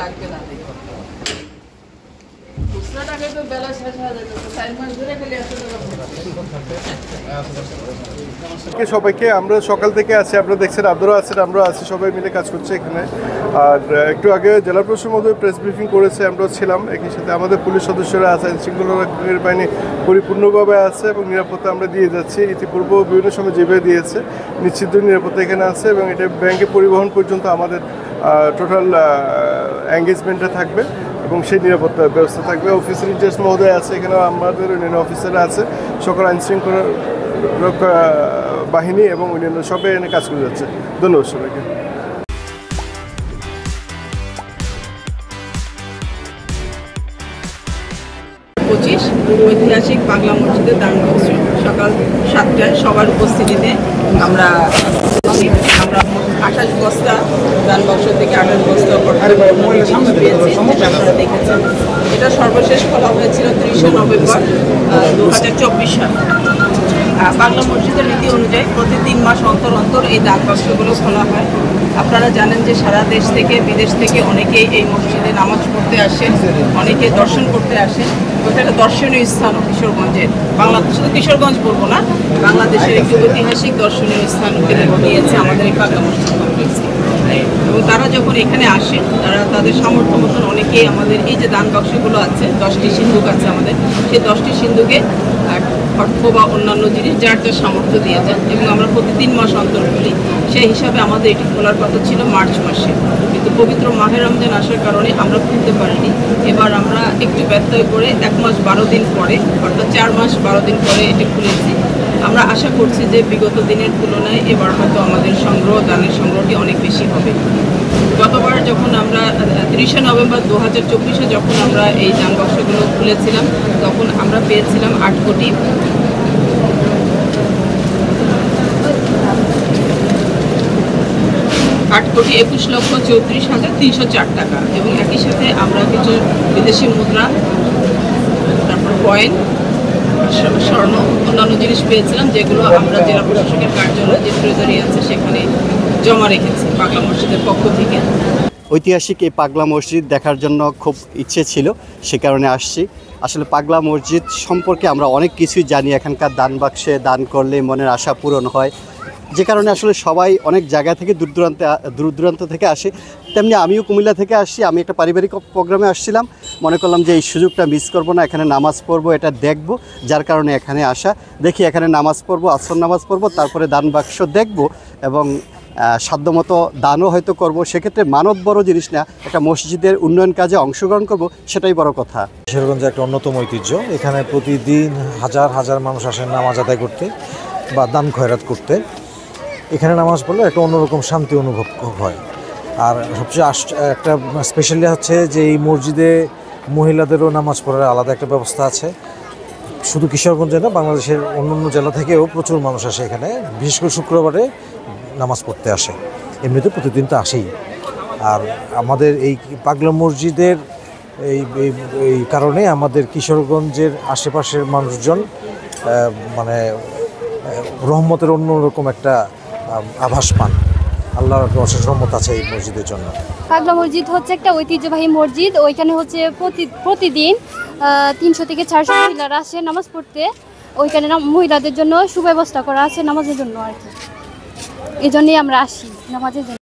লাগবে না দেখো খুচরা টাকা তো বেলা শেষ হয়ে যাবে 4 মাস ধরে খালি 100 টাকা সবাইকে আমরা সকাল থেকে আছি, আপনারা দেখছেন আপনারা আছেন, আমরা আছি, সবাই মিলে কাজ করছে এখানে। আর একটু আগে জেলা প্রশাসন মহোদয় প্রেস ব্রিফিং করেছে, আমরা ছিলাম। একই সাথে আমাদের পুলিশ সদস্যরা আছে, আইনশৃঙ্খলা বাহিনী পরিপূর্ণভাবে আছে এবং নিরাপত্তা আমরা দিয়ে যাচ্ছি। ইতিপূর্বে বিভিন্ন সময় যেভাবে দিয়েছে নিশ্চিত নিরাপত্তা এখানে আছে এবং এটা ব্যাংকে পরিবহন পর্যন্ত আমাদের টোটাল এঙ্গেজমেন্টে থাকবে এবং সেই নিরাপত্তা ব্যবস্থা থাকবে। অফিসার ইনচার্জ মহোদয় আছে এখানে, আমাদের অন্যান্য অফিসাররা আছে, সকল আইনশৃঙ্খলা রক্ষা বাহিনী এবং অন্যান্য সবাই এনে কাজ করে যাচ্ছে। ধন্যবাদ সবাইকে। ঐতিহাসিক পাগলা মসজিদের দান বক্স সকাল 7টায় সবার উপস্থিতিতে আমরা 28 বস্তা দান বক্স থেকে 28 বস্তা পেয়েছি, যেটা আপনারা দেখেছেন। এটা সর্বশেষ খোলা হয়েছিল 30 নভেম্বর 2024 সাল। বাংলা মসজিদের নীতি অনুযায়ী প্রতি 3 মাস অন্তর অন্তর এই দান বাক্সগুলো খোলা হয়। আপনারা জানেন যে সারা দেশ থেকে বিদেশ থেকে অনেকেই এই মসজিদে নামাজ পড়তে আসেন, অনেকে দর্শন করতে আসেন। ওইটা একটা দর্শনীয় স্থান কিশোরগঞ্জের, বাংলাদেশ শুধু কিশোরগঞ্জ বলবো না, বাংলাদেশের একটি ঐতিহাসিক দর্শনীয় স্থান নিয়েছে আমাদের এই পাগলা মসজিদ কমপ্লেক্সে। এবং তারা যখন এখানে আসেন, তারা তাদের সামর্থ্য মতন অনেকেই আমাদের এই যে দান বাক্সগুলো আছে, 10টি সিন্ধুক আছে আমাদের, সেই 10টি সিন্ধুকে অর্থ বা অন্যান্য জিনিস যার যার সামর্থ্য দিয়ে যান এবং আমরা প্রতি 3 মাস অন্তর খুলি। সেই হিসাবে আমাদের এটি খোলার কথা ছিল মার্চ মাসে, কিন্তু পবিত্র মাহে রমজান আসার কারণে আমরা খুলতে পারিনি। এবার আমরা একটু ব্যত্যয় করে 1 মাস 12 দিন পরে, অর্থাৎ 4 মাস 12 দিন পরে এটি খুলেছি। আমরা আশা করছি যে বিগত দিনের তুলনায় এবার হয়তো আমাদের দানের সংগ্রহটি অনেক বেশি হবে। গতবার যখন আমরা 30 নভেম্বর 2024-এ যখন আমরা এই দান বাক্সগুলো খুলেছিলাম, তখন আমরা পেয়েছিলাম 8 কোটি 21,34,304 টাকা এবং একই সাথে আমরা কিছু বিদেশি মুদ্রা, তারপর কয়েন, স্বর্ণ, অন্যান্য জিনিস পেয়েছিলাম, যেগুলো আমরা জেলা প্রশাসকের কার্যালয় যে ট্রেজারি আছে সেখানে জমা রেখেছি পাগলা মসজিদের পক্ষ থেকে। ঐতিহাসিক এই পাগলা মসজিদ দেখার জন্য খুব ইচ্ছে ছিল, সে কারণে আসছি। আসলে পাগলা মসজিদ সম্পর্কে আমরা অনেক কিছুই জানি, এখানকার দান বাক্সে দান করলে মনের আশা পূরণ হয়, যে কারণে আসলে সবাই অনেক জায়গা থেকে দূর দূরান্ত থেকে আসে। তেমনি আমিও কুমিল্লা থেকে আসছি, আমি একটা পারিবারিক প্রোগ্রামে আসছিলাম, মনে করলাম যে এই সুযোগটা মিস করব না, এখানে নামাজ পড়বো, এটা দেখব, যার কারণে এখানে আসা। দেখি এখানে নামাজ পড়বো, আসর নামাজ পড়বো, তারপরে দান বাক্স দেখব এবং সাধ্যমতো দানও হয়তো করব। সেক্ষেত্রে মানত বড় জিনিস না, একটা মসজিদের উন্নয়ন কাজে অংশগ্রহণ করব, সেটাই বড় কথা। কিশোরগঞ্জে একটা অন্যতম ঐতিহ্য, এখানে প্রতিদিন হাজার হাজার মানুষ আসেন নামাজ আদায় করতে বা দান খয়রাত করতে। এখানে নামাজ পড়লে একটা অন্যরকম শান্তি অনুভব হয়। আর সবচেয়ে একটা স্পেশালি হচ্ছে যে এই মসজিদে মহিলাদেরও নামাজ পড়ার আলাদা একটা ব্যবস্থা আছে। শুধু কিশোরগঞ্জে না, বাংলাদেশের অন্যান্য জেলা থেকেও প্রচুর মানুষ আসে এখানে, বিশেষ করে শুক্রবারে নামাজ পড়তে আসে। এমনিতে প্রতিদিন তো আসেই। আর আমাদের এই পাগলা মসজিদের এই কারণে আমাদের কিশোরগঞ্জের আশেপাশের মানুষজন মানে রহমতের অন্যরকম একটা আভাস পান। আল্লাহর অশেষ রহমত আছে এই মসজিদের জন্য। পাগলা মসজিদ হচ্ছে একটা ঐতিহ্যবাহী মসজিদ। ওইখানে হচ্ছে প্রতিদিন 300 থেকে 400 মহিলারা আসে নামাজ পড়তে। ওইখানে মহিলাদের জন্য সুব্যবস্থা করা আছে নামাজের জন্য আর কি। এই জন্যই আমরা আসি নামাজের জন্য।